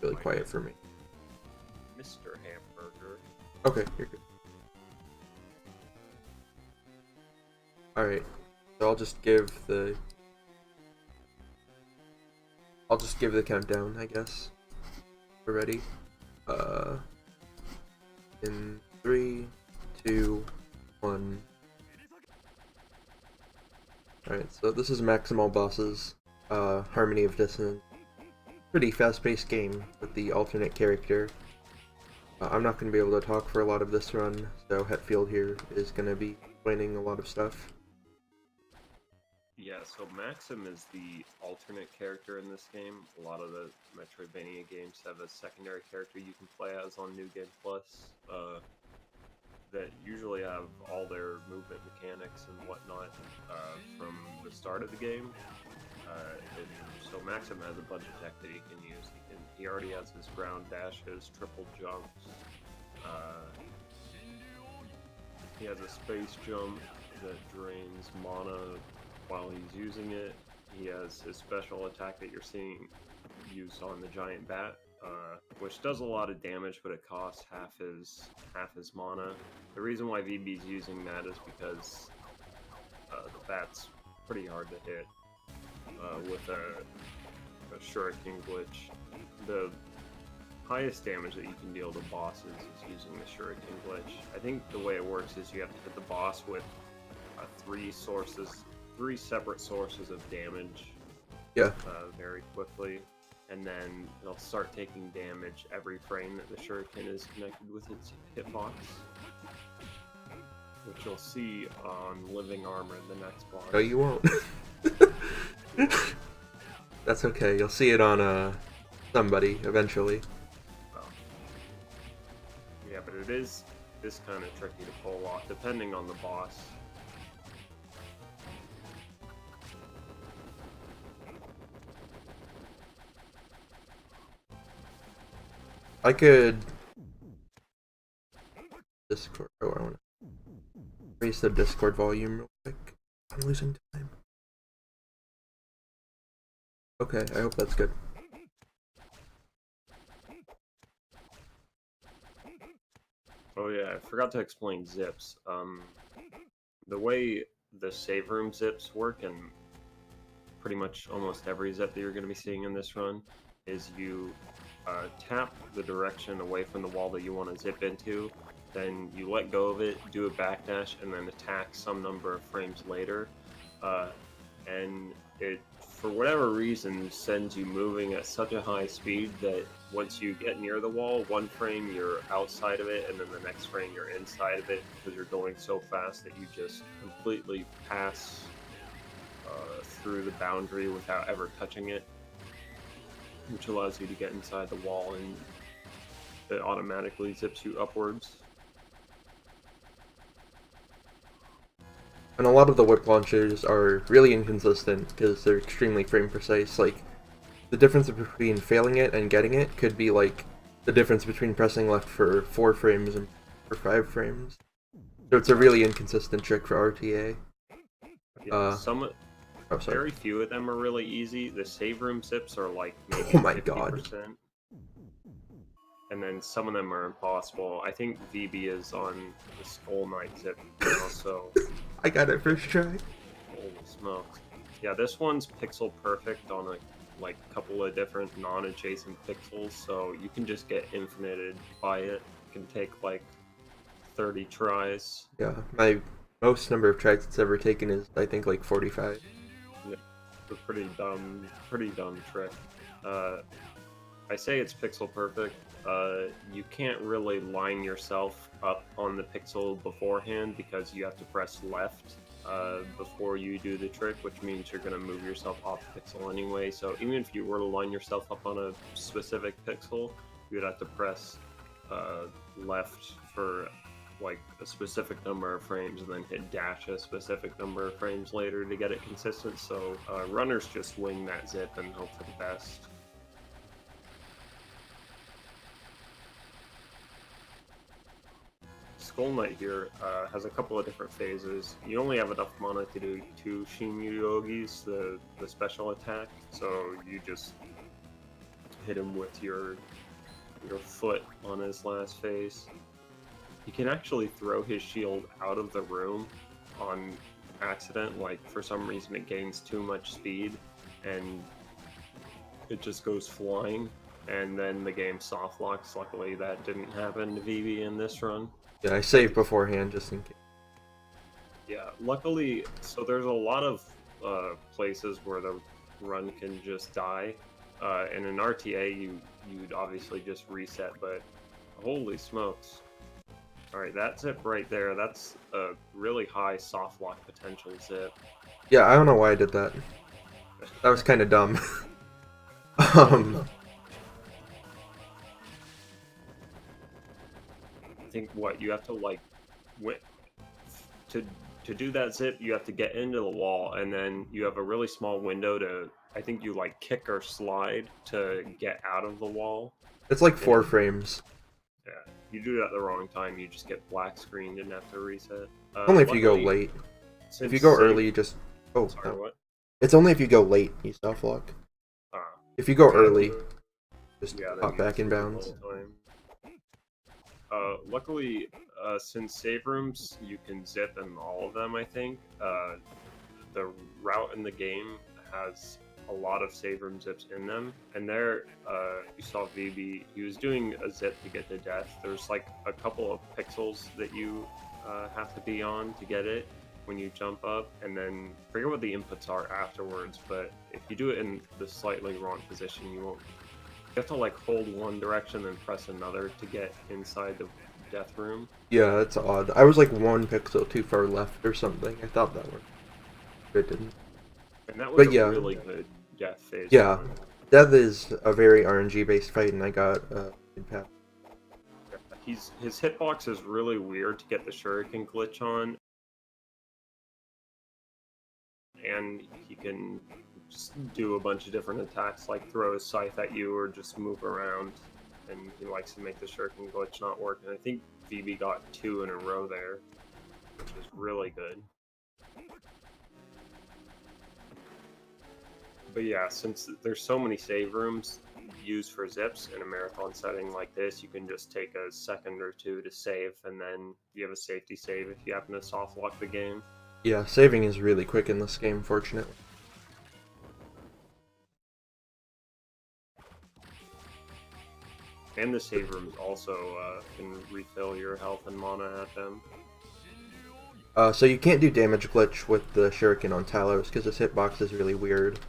really quiet for me. Mr. Hamburger. Okay, you're good. Alright, so I'll just give the countdown, I guess. We're ready. In 3, 2, 1. Alright, so this is Maxim all bosses. Harmony of Dissonance. Pretty fast-paced game with the alternate character. I'm not going to be able to talk for a lot of this run, so Hetfield here is going to be explaining a lot of stuff. Yeah, so Maxim is the alternate character in this game. A lot of the Metroidvania games have a secondary character you can play as on New Game Plus that usually have all their movement mechanics and whatnot from the start of the game. So Maxim has a bunch of tech that he can use. He already has his ground dashes, triple jumps. He has a space jump that drains mana while he's using it. He has his special attack that you're seeing used on the giant bat, which does a lot of damage, but it costs half his mana. The reason why VB's using that is because the bat's pretty hard to hit with a shuriken glitch. The highest damage that you can deal to bosses is using the shuriken glitch. I think the way it works is you have to hit the boss with three separate sources of damage. Yeah. Very quickly, and then they'll start taking damage every frame that the shuriken is connected with its hitbox, which you'll see on Living Armor in the next boss. No, you won't. That's okay. You'll see it on somebody eventually. Yeah, but it is kind of tricky to pull off depending on the boss. I could Discord. Oh, I want to raise the Discord volume real quick. I'm losing time. Okay, I hope that's good. Oh yeah, I forgot to explain zips. The way the save room zips work, and pretty much almost every zip that you're going to be seeing in this run, is you tap the direction away from the wall that you want to zip into, then you let go of it, do a backdash, and then attack some number of frames later. And it, for whatever reason, sends you moving at such a high speed that once you get near the wall, one frame you're outside of it, and then the next frame you're inside of it, because you're going so fast that you just completely pass through the boundary without ever touching it, which allows you to get inside the wall, and it automatically zips you upwards. And a lot of the whip launchers are really inconsistent because they're extremely frame precise. Like, the difference between failing it and getting it could be like the difference between pressing left for 4 frames and for 5 frames. So it's a really inconsistent trick for RTA. Yeah, Oh, sorry. very few of them are really easy. The save room zips are like maybe Oh my 50%. God. And then some of them are impossible. I think VB is on the Skull Knight zip now, so... I got it first try. Holy smokes. Yeah, this one's pixel perfect on a couple of different non-adjacent pixels, so you can just get infinited by it. It can take like 30 tries. Yeah, my most number of tries it's ever taken is, I think, like 45. Yeah, it's a pretty dumb trick. I say it's pixel perfect. You can't really line yourself up on the pixel beforehand because you have to press left before you do the trick, which means you're going to move yourself off the pixel anyway. So even if you were to line yourself up on a specific pixel, you'd have to press left for like a specific number of frames and then hit dash a specific number of frames later to get it consistent. So runners just wing that zip and hope for the best. Skull Knight here has a couple of different phases. You only have enough mana to do 2 Shin Yogis, the special attack, so you just hit him with your foot on his last phase. You can actually throw his shield out of the room on accident, like for some reason it gains too much speed and it just goes flying, and then the game soft locks. Luckily that didn't happen to VB in this run. Yeah, I saved beforehand just in case. Yeah, luckily, so there's a lot of places where the run can just die. In an RTA, you'd obviously just reset, but holy smokes. Alright, that zip right there, that's a really high soft lock potential zip. Yeah, I don't know why I did that. That was kind of dumb. um, I think what you have to like to do that zip, you have to get into the wall, and then you have a really small window to, I think you like kick or slide to get out of the wall. it's like 4 frames. Yeah, you do it at the wrong time, you just get black screened and have to reset. Only if you go late. If you go early, you just... Oh, sorry, no. what? It's only if you go late, you soft lock. Ah. If you go early, just Yeah, hop back in bounds. Luckily, since save rooms, you can zip in all of them, I think. The route in the game has a lot of save room zips in them. And there, you saw VB, he was doing a zip to get to death. There's like a couple of pixels that you have to be on to get it when you jump up. And then, I forget what the inputs are afterwards, but if you do it in the slightly wrong position, you won't. You have to like hold one direction and press another to get inside the death room. Yeah, that's odd. I was like 1 pixel too far left or something. I thought that worked. It didn't. And that was But yeah. a really good death phase. Yeah, death is a very RNG based fight, and I got impact. His hitbox is really weird to get the shuriken glitch on, and he can just do a bunch of different attacks, like throw his scythe at you or just move around, and he likes to make the shuriken glitch not work. And I think VB got 2 in a row there, which is really good. But yeah, since there's so many save rooms used for zips in a marathon setting like this, you can just take a second or two to save, and then you have a safety save if you happen to soft lock the game. Yeah, saving is really quick in this game, fortunately. And the save rooms also can refill your health and mana at them. So you can't do damage glitch with the shuriken on Talos because his hitbox is really weird.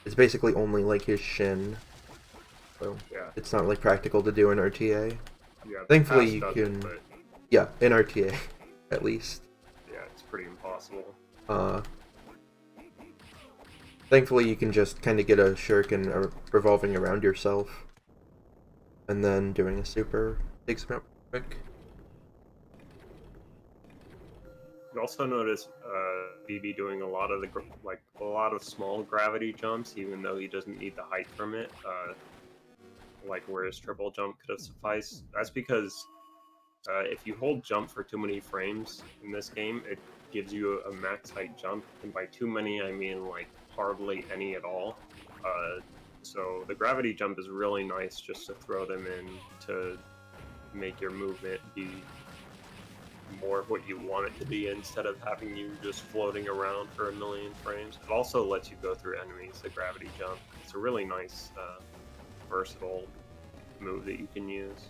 It's basically only like his shin. So Yeah. it's not like practical to do in RTA. Yeah, Thankfully you does can... it, but Yeah, in RTA, at least. yeah, it's pretty impossible. Thankfully you can just kind of get a shuriken revolving around yourself. And then doing a super takes him out quick. You also notice BB doing a lot of small gravity jumps, even though he doesn't need the height from it. Like where his triple jump could have sufficed. That's because if you hold jump for too many frames in this game, it gives you a max height jump, and by too many I mean like hardly any at all. So the gravity jump is really nice just to throw them in to make your movement be more what you want it to be instead of having you just floating around for a million frames. It also lets you go through enemies, the gravity jump. It's a really nice, versatile move that you can use.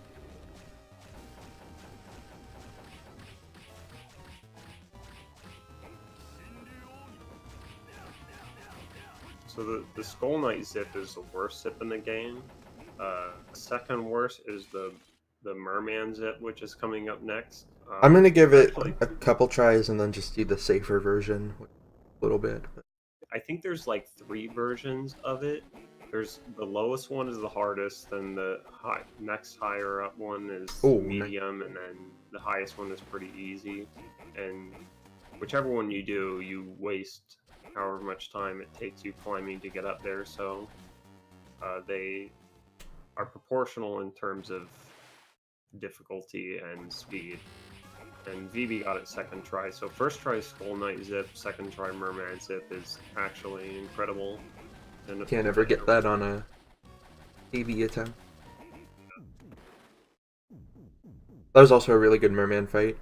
So the Skull Knight zip is the worst zip in the game. Second worst is the Merman zip, which is coming up next. I'm gonna give it a couple tries and then just do the safer version a little bit. I think there's like 3 versions of it. There's the lowest one is the hardest, then the next higher up one is medium, and then the highest one is pretty easy. And whichever one you do, you waste however much time it takes you climbing to get up there. So they are proportional in terms of difficulty and speed. And VB got it second try. So first try Skull Knight zip, second try Merman zip is actually incredible. And Can't ever get that on a AV attempt. That was also a really good merman fight.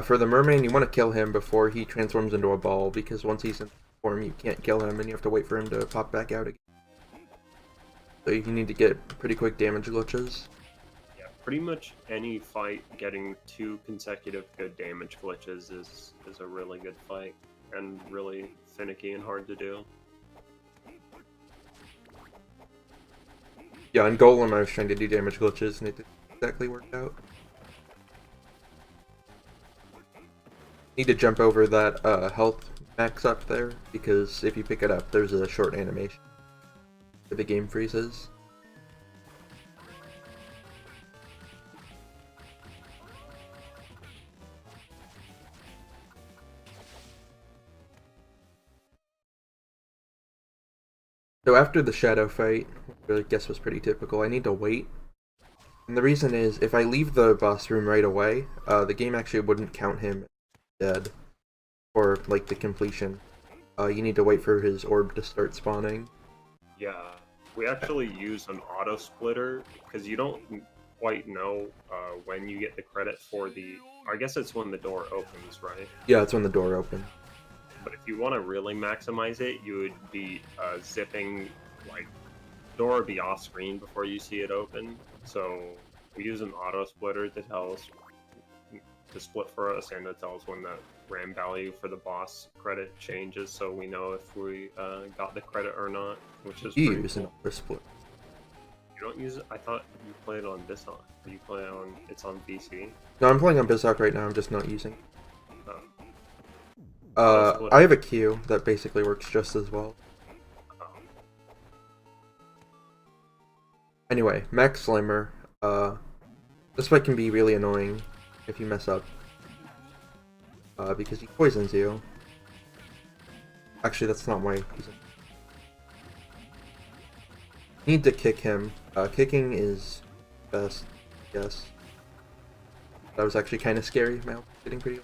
For the merman, you want to kill him before he transforms into a ball, because once he's in form, you can't kill him, and you have to wait for him to pop back out again. So you need to get pretty quick damage glitches. Yeah, pretty much any fight getting 2 consecutive good damage glitches is a really good fight, and really finicky and hard to do. Yeah, on Golem I was trying to do damage glitches, and it didn't exactly work out. Need to jump over that health max up there, because if you pick it up, there's a short animation where the game freezes. So after the shadow fight, which I guess was pretty typical, I need to wait. And the reason is, if I leave the boss room right away, the game actually wouldn't count him dead for like the completion. You need to wait for his orb to start spawning. Yeah, we actually use an auto splitter because you don't quite know when you get the credit for the. I guess it's when the door opens, right? Yeah, it's when the door opens. But if you want to really maximize it, you would be zipping, like, door would be off screen before you see it open. So we use an auto splitter to tell us to split for us, and to tell us when the RAM value for the boss credit changes, so we know if we got the credit or not, which is You pretty use cool. an auto split. You don't use it? I thought you played on Dissonance. You play on, it's on PC? No, I'm playing on Bizarre right now, I'm just not using it. Oh. I have a Q that basically works just as well. Oh. Anyway, Max Slimer. This fight can be really annoying if you mess up. Because he poisons you. Actually, that's not why he's... Need to kick him. Kicking is best, yes. That was actually kind of scary. My health is getting pretty...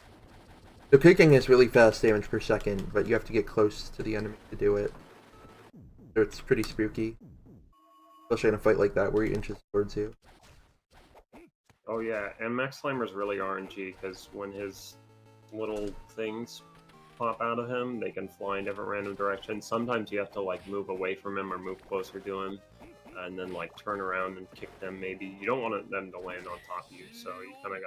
So kicking is really fast damage per second, but you have to get close to the enemy to do it. So it's pretty spooky. Especially in a fight like that where he inches towards you. Oh yeah, and Max Slimer's really RNG, because when his little things pop out of him, they can fly in different random directions. Sometimes you have to like move away from him or move closer to him, and then like turn around and kick them maybe. You don't want them to land on top of you, so you kind of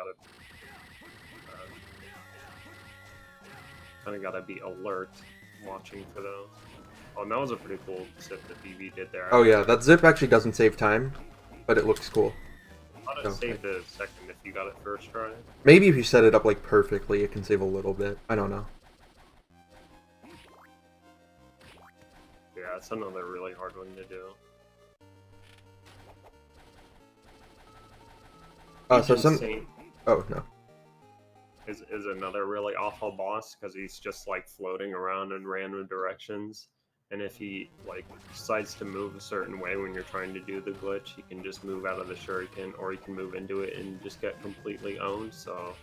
gotta be alert, watching for those. Oh, and that was a pretty cool zip that BB did there. Oh yeah, that zip actually doesn't save time, but it looks cool. I thought it saved a second if you got it first try. Maybe if you set it up like perfectly, it can save a little bit. I don't know. Yeah, it's another really hard one to do. So some... Insane Oh, no. is another really awful boss, because he's just like floating around in random directions. And if he like decides to move a certain way when you're trying to do the glitch, he can just move out of the shuriken, or he can move into it and just get completely owned. So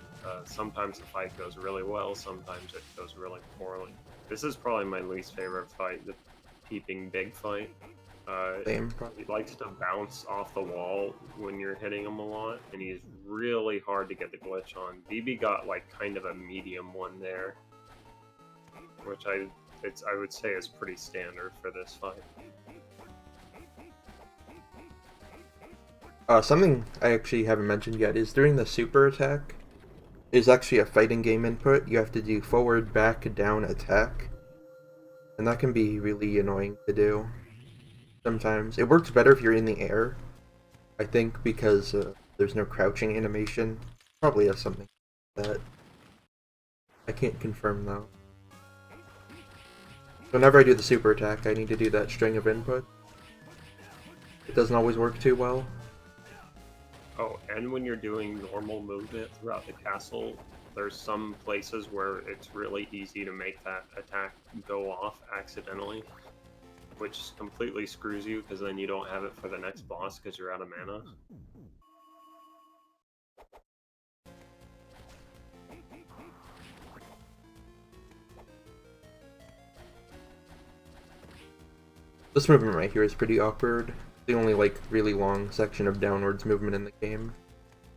sometimes the fight goes really well, sometimes it goes really poorly. This is probably my least favorite fight, the peeping big fight. Same. He likes to bounce off the wall when you're hitting him a lot, and he's really hard to get the glitch on. BB got like kind of a medium one there, which I would say is pretty standard for this fight. Something I actually haven't mentioned yet is during the super attack is actually a fighting game input. You have to do forward, back, down, attack. And that can be really annoying to do sometimes. It works better if you're in the air, I think, because there's no crouching animation. Probably has something like that. I can't confirm though. Whenever I do the super attack, I need to do that string of input. It doesn't always work too well. Oh, and when you're doing normal movement throughout the castle, there's some places where it's really easy to make that attack go off accidentally, which completely screws you, because then you don't have it for the next boss because you're out of mana. This movement right here is pretty awkward. The only like really long section of downwards movement in the game,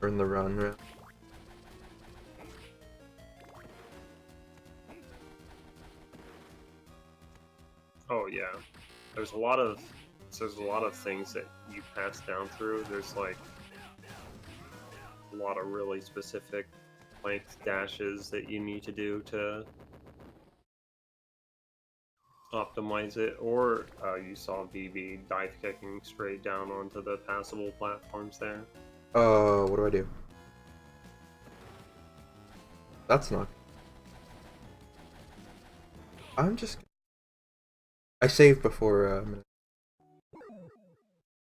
or in the run. Right? Oh yeah, there's a lot of things that you pass down through. There's like a lot of really specific length dashes that you need to do to optimize it, or you saw VB dive kicking straight down onto the passable platforms there. What do I do? That's not... I saved before a minute.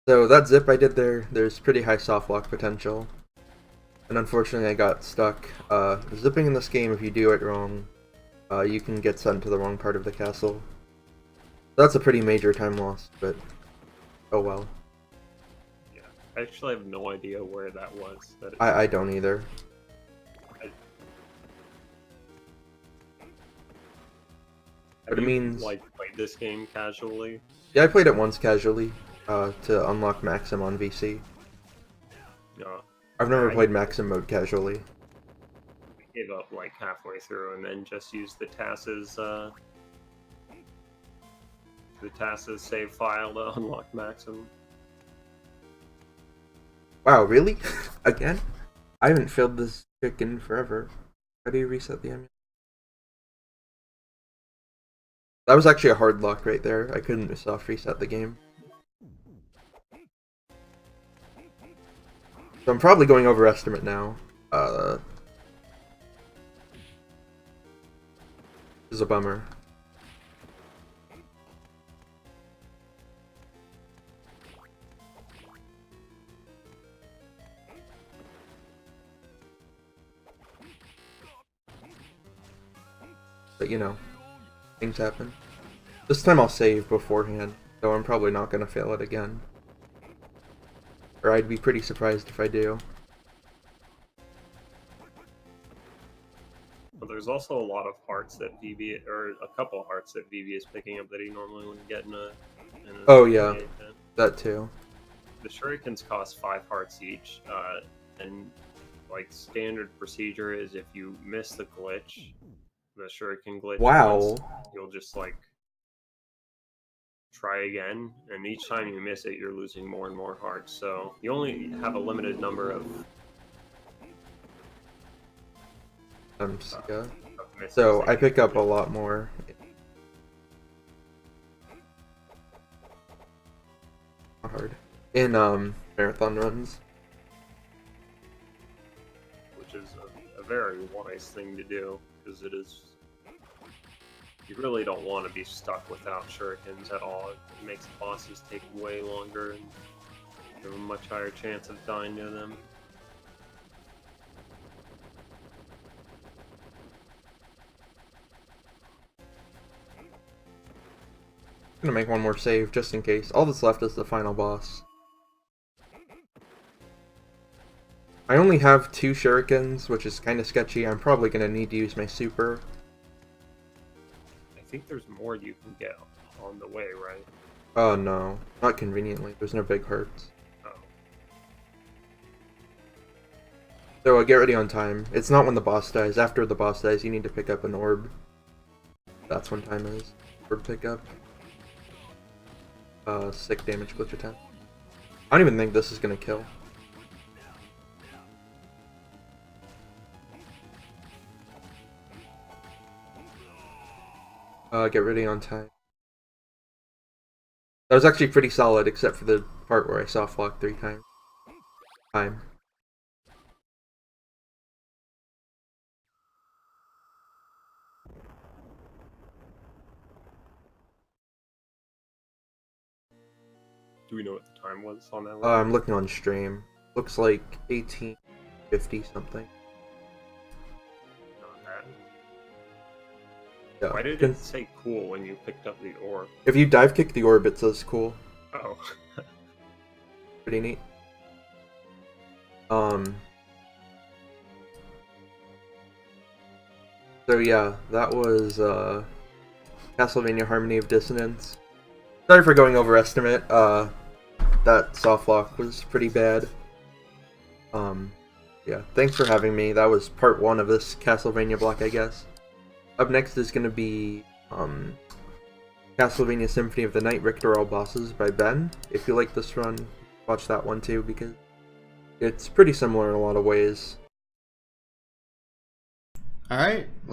So that zip I did there, there's pretty high soft lock potential. And unfortunately I got stuck. Zipping in this game, if you do it wrong, you can get sent to the wrong part of the castle. That's a pretty major time loss, but oh well. Yeah, I actually have no idea where that was. I don't either. But it means... like, played this game casually? Yeah, I played it once casually, to unlock Maxim on VC. No. I've never played Maxim mode casually. I gave up like halfway through and then just used the TAS's save file to unlock Maxim. Wow, really? Again? I haven't filled this trick in forever. How do you reset the emulator? That was actually a hard lock right there. I couldn't soft reset the game. So I'm probably going over estimate now. This is a bummer. But you know, things happen. This time I'll save beforehand, though I'm probably not going to fail it again. Or I'd be pretty surprised if I do. But there's also a lot of hearts that VB, or a couple of hearts that VB is picking up that he normally wouldn't get in a oh yeah, that too. The shurikens cost 5 hearts each, and like standard procedure is if you miss the glitch, the shuriken glitch, wow, once, you'll just like try again, and each time you miss it, you're losing more and more hearts. So you only have a limited number of. Yeah. So I pick up a lot more. Hard in marathon runs, which is a very wise thing to do, because it is. You really don't want to be stuck without shurikens at all. It makes bosses take way longer and you have a much higher chance of dying to them. I'm gonna make one more save just in case. All that's left is the final boss. I only have 2 shurikens, which is kind of sketchy. I'm probably gonna need to use my super. I think there's more you can get on the way, right? Oh no, not conveniently. There's no big hearts. Oh. So get ready on time. It's not when the boss dies. After the boss dies, you need to pick up an orb. That's when time is. Orb pickup. Sick damage glitch attack. I don't even think this is gonna kill. Get ready on time. That was actually pretty solid, except for the part where I soft locked 3 times. Do we know what the time was on that one? I'm looking on stream. Looks like 1850 something. Not bad. Yeah. Why did it say cool when you picked up the orb? If you dive kick the orb, it says cool. Oh. Pretty neat. So yeah, that was Castlevania Harmony of Dissonance. Sorry for going over estimate. that soft lock was pretty bad. Yeah, thanks for having me. That was part 1 of this Castlevania block, I guess. Up next is going to be Castlevania Symphony of the Night, Richter All Bosses by Ben. If you like this run, watch that one too, because it's pretty similar in a lot of ways. Alright, well,